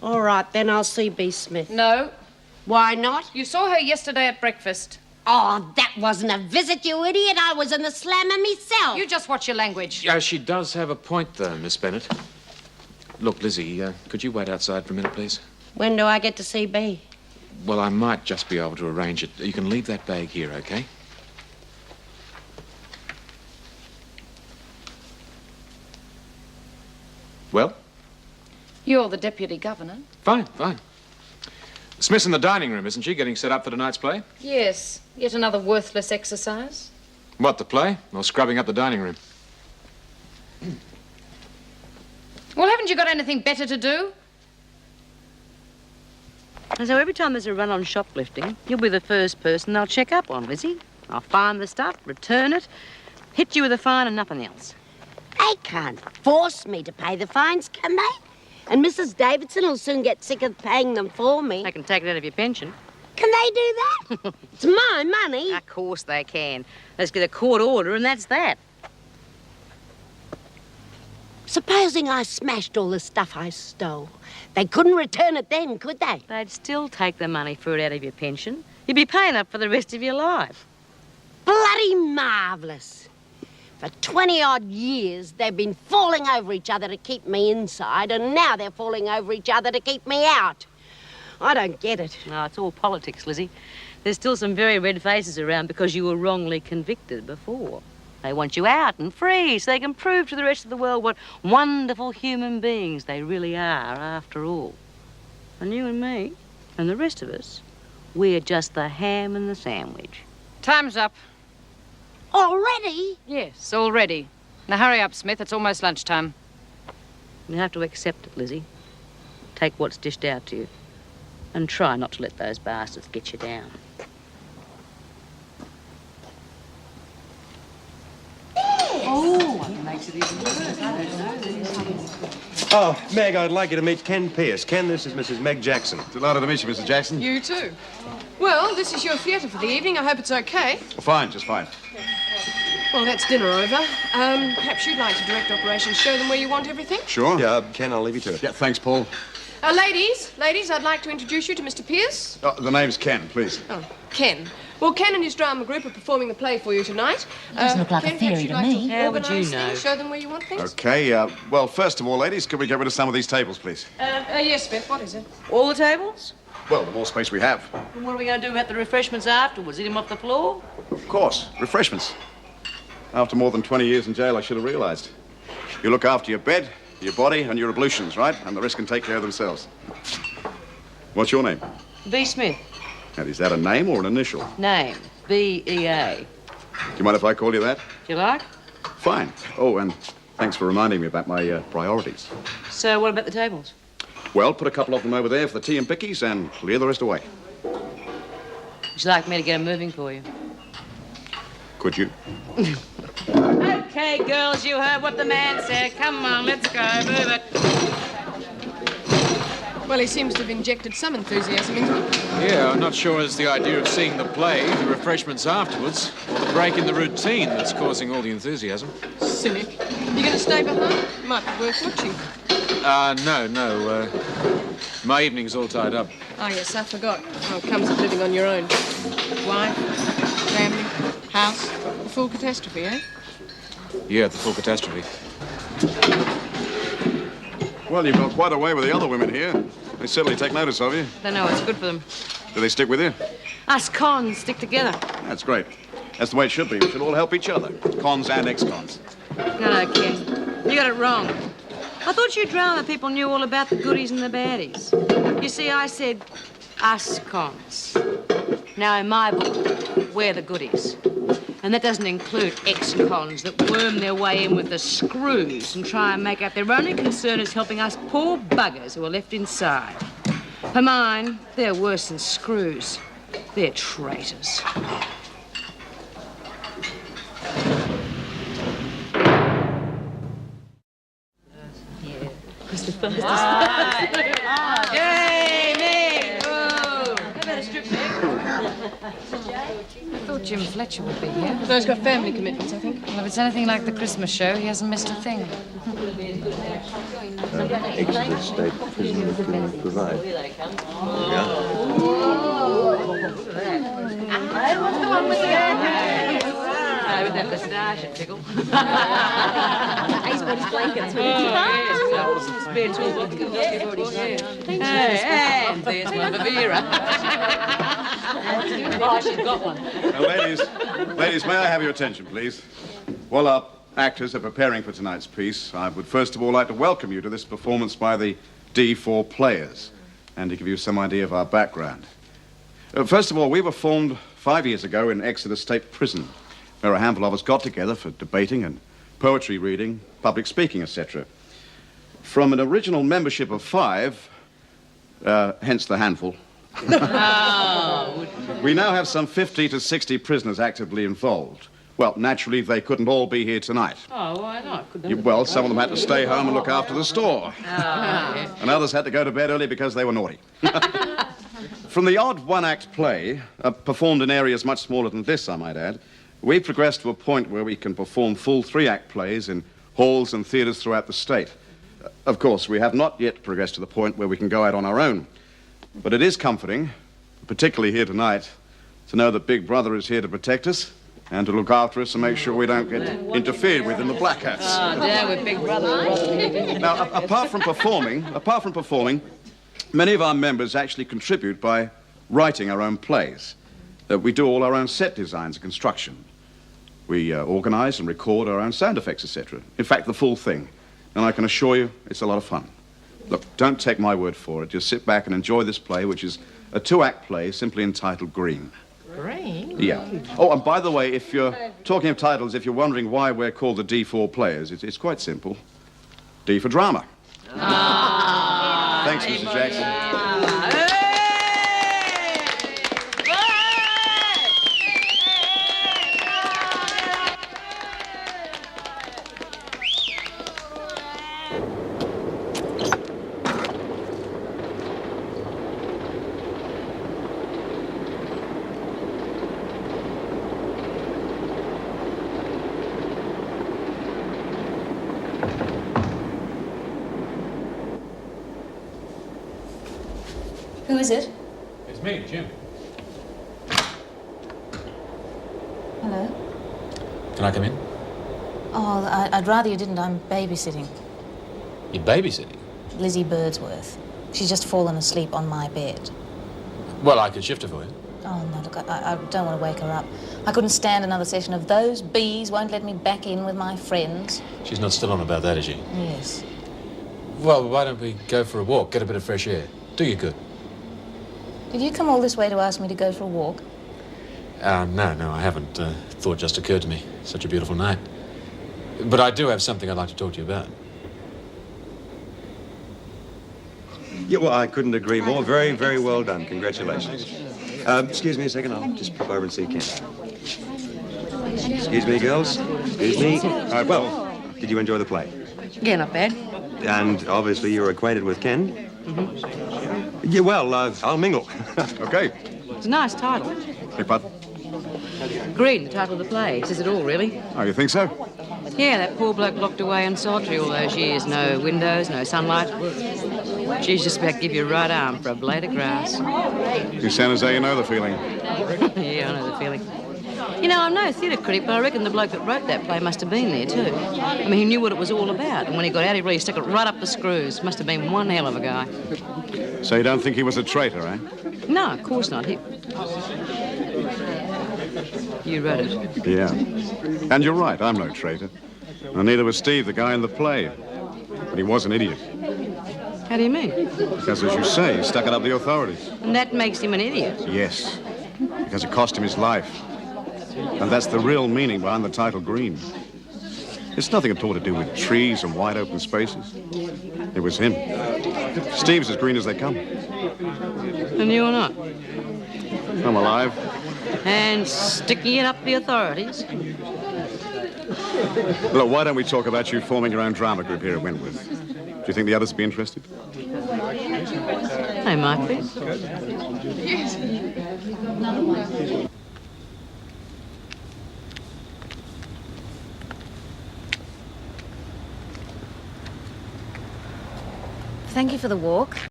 All right, then I'll see B. Smith. No. Why not? You saw her yesterday at breakfast. Oh, that wasn't a visit, you idiot. I was in the slammer myself. You just watch your language. Yeah, she does have a point, though, Miss Bennett. Look, Lizzie, could you wait outside for a minute, please? When do I get to see B? Well, I might just be able to arrange it. You can leave that bag here, okay? Well? You're the deputy governor. Fine, fine. Smith's in the dining room, isn't she, getting set up for tonight's play? Yes. Yet another worthless exercise. What, the play? Or scrubbing up the dining room? Well, haven't you got anything better to do? And so every time there's a run on shoplifting, you'll be the first person they'll check up on, Lizzie. I'll find the stuff, return it, hit you with a fine and nothing else. They can't force me to pay the fines, can they? And Mrs. Davidson will soon get sick of paying them for me. They can take it out of your pension. Can they do that? It's my money. Of course they can. Let's get a court order and that's that. Supposing I smashed all the stuff I stole. They couldn't return it then, could they? They'd still take the money for it out of your pension. You'd be paying up for the rest of your life. Bloody marvellous. For 20-odd years, they've been falling over each other to keep me inside, and now they're falling over each other to keep me out. I don't get it. No, it's all politics, Lizzie. There's still some very red faces around because you were wrongly convicted before. They want you out and free so they can prove to the rest of the world what wonderful human beings they really are, after all. And you and me, and the rest of us, we're just the ham and the sandwich. Time's up. Already? Yes, already. Now hurry up, Smith. It's almost lunchtime. You have to accept it, Lizzie. Take what's dished out to you. And try not to let those bastards get you down. Oh, Meg, I'd like you to meet Ken Pierce. Ken, this is Mrs. Meg Jackson. Delighted to meet you, Mr. Jackson. You too. Well, this is your theatre for the evening. I hope it's okay. Well, fine, just fine. Well, that's dinner over. Perhaps you'd like to direct operations, show them where you want everything? Sure. Yeah, Ken, I'll leave you to it. Yeah, thanks, Paul. Ladies, I'd like to introduce you to Mr. Pierce. The name's Ken, please. Oh, Ken. Well, Ken and his drama group are performing the play for you tonight. Doesn't look like Ken, a theory to me. How would you know? Things, show them where you want things. Okay, well, first of all, ladies, could we get rid of some of these tables, please? Yes, Smith, what is it? All the tables? Well, the more space we have. And what are we going to do about the refreshments afterwards? Eat them off the floor? Of course, refreshments. After more than 20 years in jail, I should have realized. You look after your bed, your body, and your ablutions, right? And the rest can take care of themselves. What's your name? B. Smith. And is that a name or an initial? Name. B-E-A. Do you mind if I call you that? You like? Fine. Oh, and thanks for reminding me about my priorities. So what about the tables? Well, put a couple of them over there for the tea and pickies and clear the rest away. Would you like me to get them moving for you? Could you? Okay, girls, you heard what the man said. Come on, let's go. Move it. Well, he seems to have injected some enthusiasm into it. Yeah, I'm not sure it's the idea of seeing the play, the refreshments afterwards, or the break in the routine that's causing all the enthusiasm. Cynic. You going to stay behind? Might be worth watching. No. My evening's all tied up. Oh, yes, I forgot. Oh, it comes of living on your own. Wife, family, house, the full catastrophe, eh? Yeah, the full catastrophe. Well, you've got quite a way with the other women here. They certainly take notice of you. Don't know what's good for them. Do they stick with you? Us cons stick together. That's great. That's the way it should be. We should all help each other. Cons and ex-cons. No, Ken. You got it wrong. I thought you drama people knew all about the goodies and the baddies. You see, I said us cons. Now, in my book, we're the goodies. And that doesn't include ex-cons that worm their way in with the screws and try and make out their only concern is helping us poor buggers who are left inside. For mine, they're worse than screws. They're traitors. It's the fastest. Yay, Meg! How about a strip, Meg? thought Jim Fletcher would be here. No, he's got family commitments, I think. Well, if it's anything like the Christmas show, he hasn't missed a thing. Exeter State Prison can provide. What's the one with the with that moustache and tickle. Icebox blankets. Spare toolbox. Hey, and there's one for Vera. Oh, she's got one. Now, ladies, may I have your attention, please? While our actors are preparing for tonight's piece, I would first of all like to welcome you to this performance by the D4 Players and to give you some idea of our background. First of all, we were formed 5 years ago in Exeter State Prison, where a handful of us got together for debating and poetry reading, public speaking, etc. From an original membership of 5, hence the handful, we now have some 50 to 60 prisoners actively involved. Well, naturally, they couldn't all be here tonight. Oh, why not? Well, some of them had to stay home and look after the store. And others had to go to bed early because they were naughty. From the odd one-act play, performed in areas much smaller than this, I might add, we've progressed to a point where we can perform full 3-act plays in halls and theatres throughout the state. Of course, we have not yet progressed to the point where we can go out on our own. But it is comforting, particularly here tonight, to know that Big Brother is here to protect us and to look after us and make sure we don't get interfered with in the blackouts. Oh, down with Big Brother. Now, apart from performing, many of our members actually contribute by writing our own plays. We do all our own set designs and construction. We organise and record our own sound effects, etc. In fact, the full thing. And I can assure you, it's a lot of fun. Look, don't take my word for it. Just sit back and enjoy this play, which is a 2-act play simply entitled Green. Green? Yeah. Oh, and by the way, if you're talking of titles, if you're wondering why we're called the D4 Players, it's quite simple. D for drama. Thanks, Mrs. Jackson. Who is it? It's me, Jim. Hello? Can I come in? Oh, I'd rather you didn't. I'm babysitting. You're babysitting? Lizzie Birdsworth. She's just fallen asleep on my bed. Well, I could shift her for you. Oh, no, look, I don't want to wake her up. I couldn't stand another session of those bees won't let me back in with my friends. She's not still on about that, is she? Yes. Well, why don't we go for a walk, get a bit of fresh air? Do you good. Did you come all this way to ask me to go for a walk? No, I haven't. Thought just occurred to me. Such a beautiful night. But I do have something I'd like to talk to you about. Yeah, well, I couldn't agree more. Very, very well done. Congratulations. Excuse me a second. I'll just pop over and see Ken. Excuse me, girls. Excuse me. Well, did you enjoy the play? Yeah, not bad. And obviously you're acquainted with Ken? Mm-hmm. Yeah, well, I'll mingle. Okay. It's a nice title. Big bud. Green, the title of the play. Says it all, really. Oh, you think so? Yeah, that poor bloke locked away in solitary all those years. No windows, no sunlight. She's just about to give you a right arm for a blade of grass. You sound as though you know the feeling. Yeah, I know the feeling. You know, I'm no theatre critic, but I reckon the bloke that wrote that play must have been there, too. I mean, he knew what it was all about, and when he got out, he really stuck it right up the screws. Must have been one hell of a guy. So you don't think he was a traitor, eh? No, of course not. You wrote it. Yeah. And you're right, I'm no traitor. And neither was Steve, the guy in the play. But he was an idiot. How do you mean? Because, as you say, he stuck it up the authorities. And that makes him an idiot. Yes. Because it cost him his life. And that's the real meaning behind the title Green. It's nothing at all to do with trees and wide open spaces. It was him. Steve's as green as they come. And you're not. I'm alive. And sticking it up the authorities. Look, why don't we talk about you forming your own drama group here at Wentworth? Do you think the others would be interested? They might be. Thank you for the walk.